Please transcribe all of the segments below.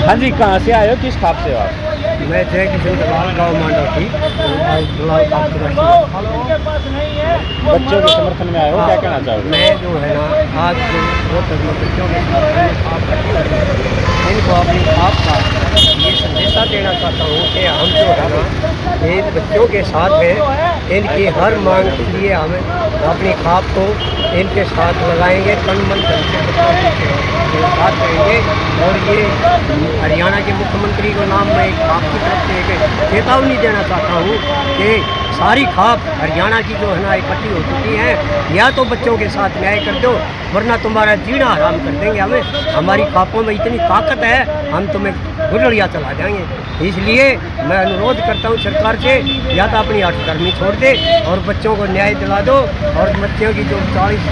हाँ जी, कहाँ से आए हो, किस खाप से हो आप? मैं जय किशन दलाल गाँव मांडा थी दलाल खाप से रहती हूँ। बच्चों के समर्थन में आए हो, क्या कहना चाहोगे? मैं जो है ना आज जो बच्चों के साथ इनको अपनी खाप का ये संदेशा देना चाहता हूँ कि हम जो है ना इन बच्चों के साथ हैं। इनकी हर मांग के लिए हम अपनी खाप को इनके साथ लगाएंगे, तन मन धन से बच्चों के साथ रहेंगे। और ये हरियाणा के मुख्यमंत्री को नाम मैं खाप की तरफ से एक चेतावनी देना चाहता हूँ कि सारी खाप हरियाणा की जो है ना इकट्ठी हो चुकी है, या तो बच्चों के साथ न्याय कर दो वरना तुम्हारा जीना हराम कर देंगे। हमारी खापों में इतनी ताकत है, हम तुम्हें गुजरिया चला जाएंगे। इसलिए मैं अनुरोध करता हूँ सरकार से, या तो अपनी हठधर्मी छोड़ दे और बच्चों को न्याय दिला दो, और बच्चों की जो 40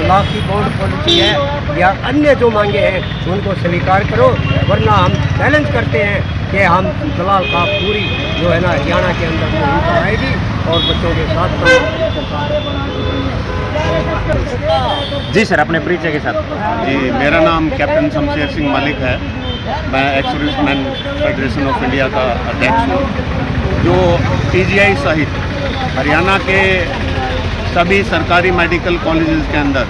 लाख की बॉन्ड पॉलिसी है या अन्य जो मांगे हैं उनको स्वीकार करो, वरना हम चैलेंज करते हैं कि हम दलाल खाप पूरी जो है ना हरियाणा के अंदर मुहिम कराएगी और बच्चों के साथ जी सर, अपने परिचय के साथ। जी, मेरा नाम कैप्टन शमशेर सिंह मलिक है। मैं ex serviceman federation of India का अध्यक्ष हूँ। जो पीजीआई सहित हरियाणा के सभी सरकारी मेडिकल कॉलेजेस के अंदर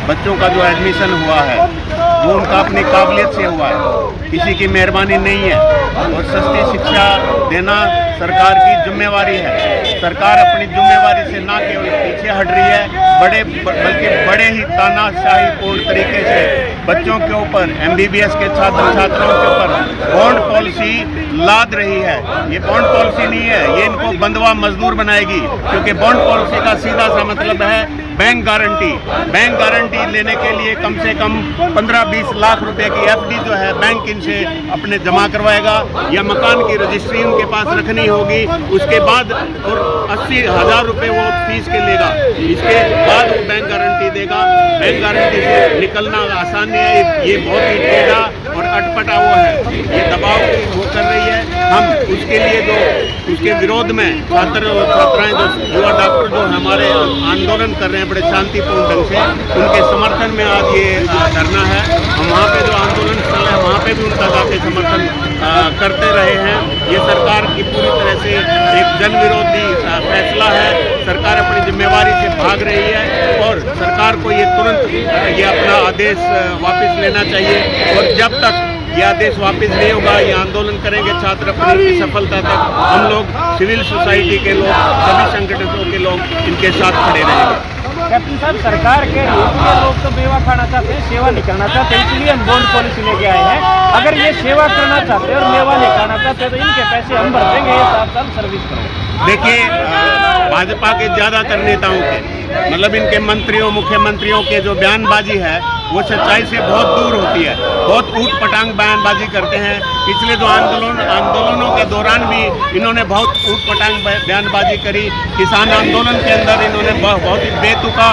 बच्चों का जो एडमिशन हुआ है वो उनका अपनी काबिलियत से हुआ है, किसी की मेहरबानी नहीं है। और सस्ती शिक्षा देना सरकार की जिम्मेवारी है। सरकार अपनी जिम्मेवारी से ना केवल पीछे हट रही है, बल्कि बड़े ही तानाशाहीपूर्ण तरीके से बच्चों के ऊपर, एमबीबीएस के छात्र छात्राओं के ऊपर बॉन्ड पॉलिसी लाद रही है। ये बॉन्ड पॉलिसी नहीं है, ये इनको बंधवा मजदूर बनाएगी, क्योंकि बॉन्ड पॉलिसी का सीधा सा मतलब है बैंक गारंटी। बैंक गारंटी लेने के लिए कम से कम 15-20 लाख रुपए की एफडी जो है बैंक इनसे अपने जमा करवाएगा, या मकान की रजिस्ट्री उनके पास रखनी होगी। उसके बाद और 80,000 रुपये वो फीस के लेगा, इसके बाद वो बैंक गारंटी देगा। बैंक गारंटी से निकलना आसान नहीं है, ये बहुत ही टेढ़ा और अटपटा वो है, ये दबाव वो कर रही है। हम उसके लिए जो उसके विरोध में छात्र और छात्राएँ, जो युवा डॉक्टर जो हमारे आंदोलन कर रहे हैं बड़े शांतिपूर्ण ढंग से, उनके समर्थन में आज ये धरना है। हम वहाँ पे जो आंदोलन स्थल है वहाँ पे भी उनका जाके समर्थन करते रहे हैं। ये सरकार की पूरी तरह से एक जन विरोधी फैसला है। सरकार अपनी जिम्मेवारी से भाग रही है और सरकार को ये तुरंत ये अपना आदेश वापस लेना चाहिए। और जब तक ये आदेश वापस नहीं होगा, ये आंदोलन करेंगे छात्र अपनी सफलता तक। हम लोग सिविल सोसाइटी के लोग, सभी संगठनों के लोग इनके साथ खड़े रहेंगे। कैप्टन साहब, सरकार के लोग तो मेवा खाना चाहते हैं, सेवा नहीं करना चाहते, इसलिए हम बॉन्ड पॉलिसी लेके आए हैं। अगर ये सेवा करना चाहते हैं और मेवा नहीं खाना चाहते हैं तो इनके पैसे हम भर देंगे, ये 7 साल सर्विस करेंगे। देखिए, भाजपा के ज़्यादातर नेताओं के, मतलब इनके मंत्रियों, मुख्यमंत्रियों के जो बयानबाजी है वो सच्चाई से बहुत दूर होती है। बहुत ऊट पटांग बयानबाजी करते हैं। पिछले जो आंदोलनों के दौरान भी इन्होंने बहुत ऊट पटांग बयानबाजी करी। किसान आंदोलन के अंदर इन्होंने बहुत ही बेतुका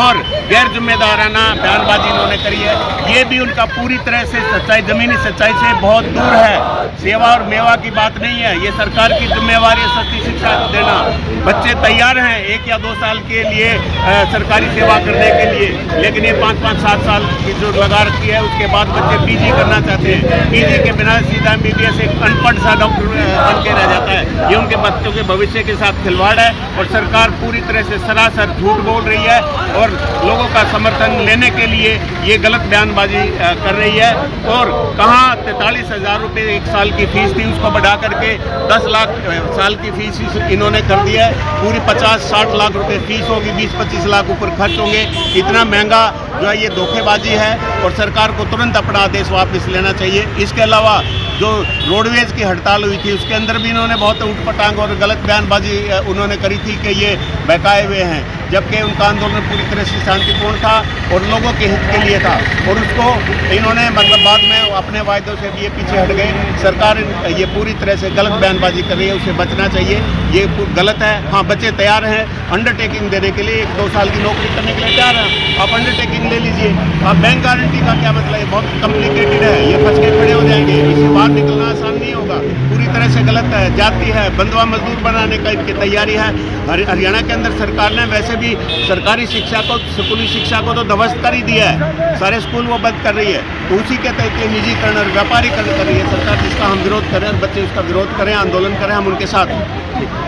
और गैर जिम्मेदाराना बयानबाजी इन्होंने करी है। ये भी उनका पूरी तरह से सच्चाई, ज़मीनी सच्चाई से बहुत दूर है। सेवा और मेवा की बात नहीं है, ये सरकार की जिम्मेवारी है सस्ती शिक्षा देना। बच्चे तैयार हैं 1 या 2 साल के लिए सरकारी सेवा करने के लिए, लेकिन ये 5-5, 7 साल की जो लगा रखी है, उसके बाद बच्चे पीजी करना चाहते हैं। पीजी के बिना सीधा एमबीबीएस एक अनपढ़ सा डॉक्टर बन के रह जाता है। ये उनके बच्चों के भविष्य के साथ खिलवाड़ है और सरकार पूरी तरह से सरासर झूठ बोल रही है और लोगों का समर्थन लेने के लिए ये गलत बयानबाजी कर रही है। और कहाँ 43,000 रुपये 1 साल की फीस थी, उसको बढ़ा करके 10 लाख साल की फीस इन्होंने कर दी है। पूरी 50-60 लाख रुपए फीस होगी, 20-25 लाख ऊपर खर्च होंगे। इतना महंगा जो है ये धोखेबाजी है और सरकार को तुरंत अपना आदेश वापस लेना चाहिए। इसके अलावा जो रोडवेज की हड़ताल हुई थी उसके अंदर भी इन्होंने बहुत ऊटपटांग और गलत बयानबाजी उन्होंने करी थी कि ये बहकाए हुए हैं, जबकि उनका आंदोलन पूरी तरह से शांतिपूर्ण था और लोगों के हित के लिए था। और उसको इन्होंने मतलब बाद में अपने वायदों से भी ये पीछे हट गए। सरकार ये पूरी तरह से गलत बयानबाजी कर रही है, उसे बचना चाहिए। ये गलत है। हाँ, बच्चे तैयार हैं अंडरटेकिंग देने के लिए, 1-2 साल की नौकरी करने के लिए तैयार हैं, आप अंडरटेकिंग ले लीजिए। अब बैंक गारंटी का क्या मतलब है? बहुत कॉम्प्लिकेटेड है, ये फंस के खड़े हो जाएंगे, इससे बाहर निकलना आसान नहीं होगा, पूरी तरह से गलत है। जाती है, बंधुआ मजदूर बनाने का इनकी तैयारी है। हरियाणा के अंदर सरकार ने वैसे भी सरकारी शिक्षा को, स्कूली शिक्षा को तो ध्वस्त कर ही दिया है, सारे स्कूल वो बंद कर रही है। तो उसी के तहत ये निजीकरण और व्यापारीकरण कर रही है सरकार, जिसका हम विरोध करें और बच्चे उसका विरोध करें, आंदोलन करें, हम उनके साथ हैं।